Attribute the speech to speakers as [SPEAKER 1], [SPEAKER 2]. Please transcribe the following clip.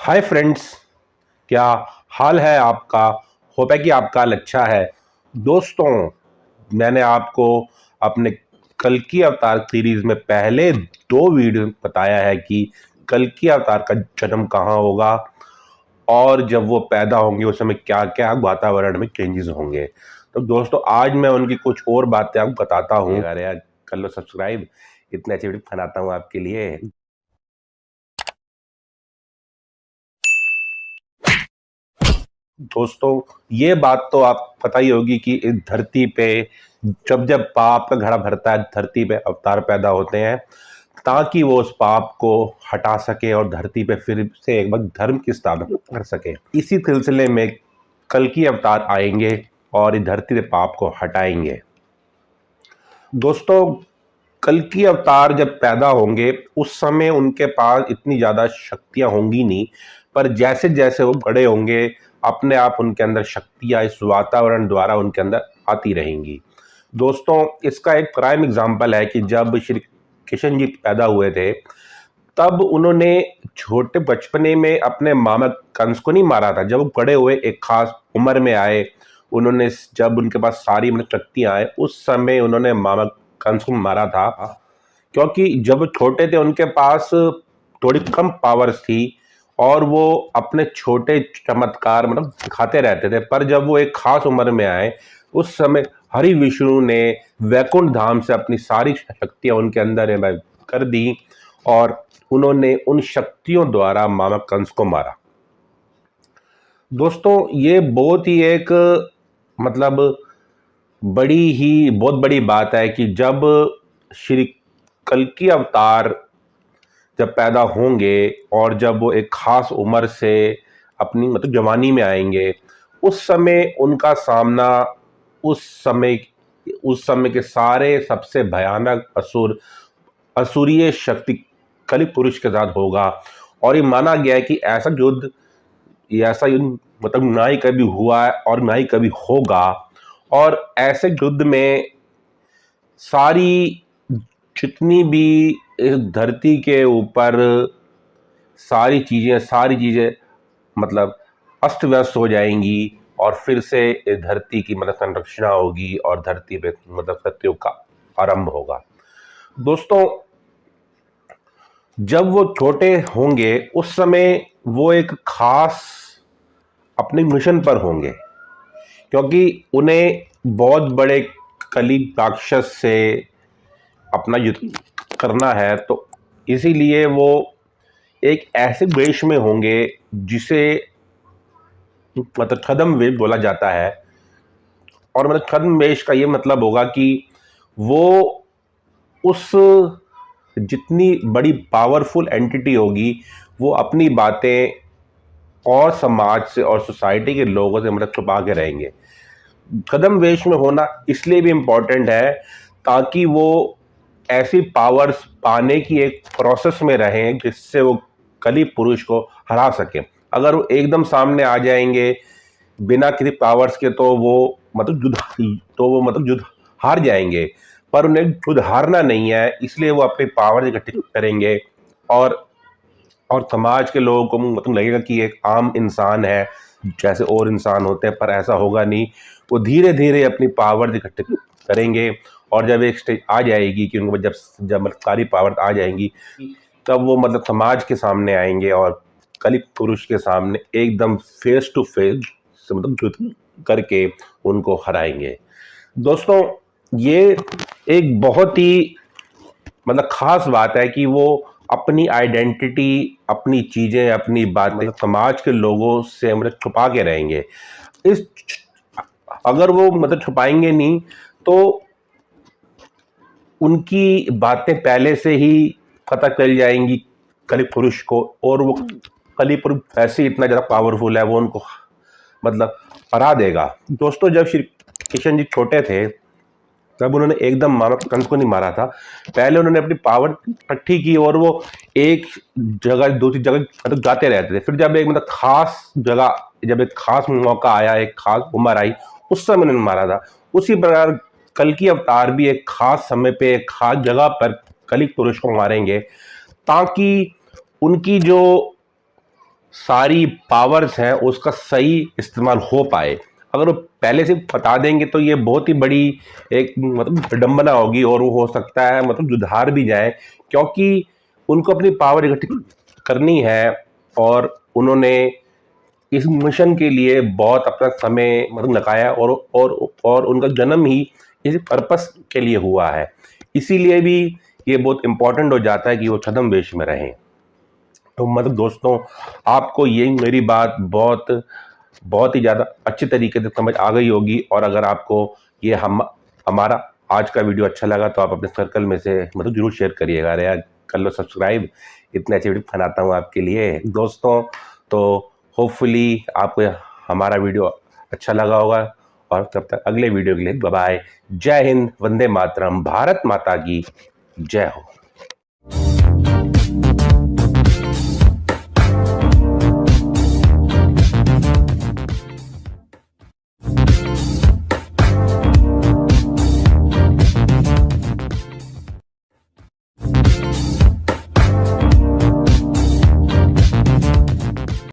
[SPEAKER 1] Hi friends, क्या हाल है आपका। होप है कि आपका हाल अच्छा है। दोस्तों, मैंने आपको अपने कल की अवतार सीरीज में पहले दो वीडियो में बताया है कि कल की अवतार का जन्म कहाँ होगा और जब वो पैदा होंगे उस समय क्या क्या वातावरण में चेंजेस होंगे। तो दोस्तों, आज मैं उनकी कुछ और बातें आपको बताता हूँ। अरे यार, कर लो सब्सक्राइब, इतने अच्छे वीडियो बनाता हूँ आपके लिए। दोस्तों, ये बात तो आप पता ही होगी कि इस धरती पे जब जब पाप का घड़ा भरता है, धरती पे अवतार पैदा होते हैं ताकि वो उस पाप को हटा सके और धरती पे फिर से एक बार धर्म की स्थापना कर सके। इसी सिलसिले में कल की अवतार आएंगे और इस धरती से पाप को हटाएंगे। दोस्तों, कल की अवतार जब पैदा होंगे उस समय उनके पास इतनी ज़्यादा शक्तियां होंगी नहीं, पर जैसे जैसे वो बड़े होंगे अपने आप उनके अंदर शक्तियां इस वातावरण द्वारा उनके अंदर आती रहेंगी। दोस्तों, इसका एक प्राइम एग्जाम्पल है कि जब श्री कृष्ण जी पैदा हुए थे तब उन्होंने छोटे बचपने में अपने मामा कंस को नहीं मारा था। जब वो बड़े हुए, एक खास उम्र में आए, उन्होंने जब उनके पास सारी मतलब शक्तियां आए उस समय उन्होंने मामा कंस को मारा था। क्योंकि जब वो छोटे थे उनके पास थोड़ी कम पावर्स थी और वो अपने छोटे चमत्कार मतलब दिखाते रहते थे। पर जब वो एक खास उम्र में आए उस समय हरि विष्णु ने वैकुंठ धाम से अपनी सारी शक्तियां उनके अंदर कर दी और उन्होंने उन शक्तियों द्वारा मामा कंस को मारा। दोस्तों, ये बहुत ही एक मतलब बहुत बड़ी बात है कि जब श्री कल की अवतार जब पैदा होंगे और जब वो एक खास उम्र से अपनी मतलब जवानी में आएंगे उस समय उनका सामना उस समय उस समय के सारे सबसे भयानक असुरीय शक्ति कलि पुरुष के साथ होगा। और ये माना गया है कि ऐसा युद्ध मतलब ना ही कभी हुआ है और ना ही कभी होगा। और ऐसे युद्ध में सारी जितनी भी इस धरती के ऊपर सारी चीजें मतलब अस्त व्यस्त हो जाएंगी और फिर से इस धरती की मतलब संरचना होगी और धरती पे मतलब सत्युग का आरंभ होगा। दोस्तों, जब वो छोटे होंगे उस समय वो एक खास अपने मिशन पर होंगे, क्योंकि उन्हें बहुत बड़े कली राक्षस से अपना युद्ध करना है। तो इसीलिए वो एक ऐसे वेश में होंगे जिसे मतलब छद्म वेश बोला जाता है। और मतलब छद्म वेश का ये मतलब होगा कि वो उस जितनी बड़ी पावरफुल एंटिटी होगी वो अपनी बातें और समाज से और सोसाइटी के लोगों से मतलब छुपा के रहेंगे। छद्म वेश में होना इसलिए भी इम्पोर्टेंट है ताकि वो ऐसी पावर्स पाने की एक प्रोसेस में रहें जिससे वो कली पुरुष को हरा सके। अगर वो एकदम सामने आ जाएंगे बिना किसी पावर्स के तो वो मतलब युद्ध हार जाएंगे। पर उन्हें युद्ध हारना नहीं है, इसलिए वो अपनी पावर इकट्ठी करेंगे और समाज के लोगों को मतलब लगेगा कि एक आम इंसान है जैसे और इंसान होते हैं, पर ऐसा होगा नहीं। वो धीरे धीरे अपनी पावर इकट्ठी करेंगे और जब एक स्टेज आ जाएगी कि उनको जब जब मतलब सारी पावर आ जाएंगी तब वो मतलब समाज के सामने आएंगे और कलि पुरुष के सामने एकदम फेस टू फेस मतलब युद्ध करके उनको हराएंगे। दोस्तों, ये एक बहुत ही मतलब खास बात है कि वो अपनी आइडेंटिटी, अपनी चीजें, अपनी बातें मतलब समाज के लोगों से मतलब छुपा के रहेंगे। इस अगर वो मतलब छुपाएंगे नहीं तो उनकी बातें पहले से ही पता चल जाएंगी कलि पुरुष को, और वो कलि पुरुष ऐसे इतना ज्यादा पावरफुल है वो उनको मतलब हरा देगा। दोस्तों, जब श्री किशन जी छोटे थे तब उन्होंने एकदम मामा कंस को नहीं मारा था। पहले उन्होंने अपनी पावर इकट्ठी की और वो एक जगह दूसरी जगह मतलब जाते रहते थे। फिर जब एक मतलब खास जगह, जब एक खास मौका आया, एक खास उम्र आई, उस समय उन्होंने मारा था। उसी प्रकार कल की अवतार भी एक खास समय पे एक खास जगह पर कली पुरुष को मारेंगे ताकि उनकी जो सारी पावर्स हैं उसका सही इस्तेमाल हो पाए। अगर वो पहले से बता देंगे तो ये बहुत ही बड़ी एक मतलब विडंबना होगी, और वो हो सकता है मतलब सुधार भी जाए, क्योंकि उनको अपनी पावर इकट्ठी करनी है और उन्होंने इस मिशन के लिए बहुत अपना समय मतलब लगाया, और उनका जन्म ही इस पर्पस के लिए हुआ है। इसीलिए भी ये बहुत इंपॉर्टेंट हो जाता है कि वो छद्मवेश में रहें। तो मतलब दोस्तों, आपको ये मेरी बात बहुत बहुत ही ज़्यादा अच्छी तरीके से समझ आ गई होगी, और अगर आपको ये हमारा आज का वीडियो अच्छा लगा तो आप अपने सर्कल में से मतलब जरूर शेयर करिएगा। अरे यार, कर लो सब्सक्राइब, इतने अच्छे वीडियो बनाता हूँ आपके लिए दोस्तों। तो होपफुली आपको हमारा वीडियो अच्छा लगा होगा, और तब तक अगले वीडियो के लिए बाय बाय। जय हिंद, वंदे मातरम, भारत माता की जय हो।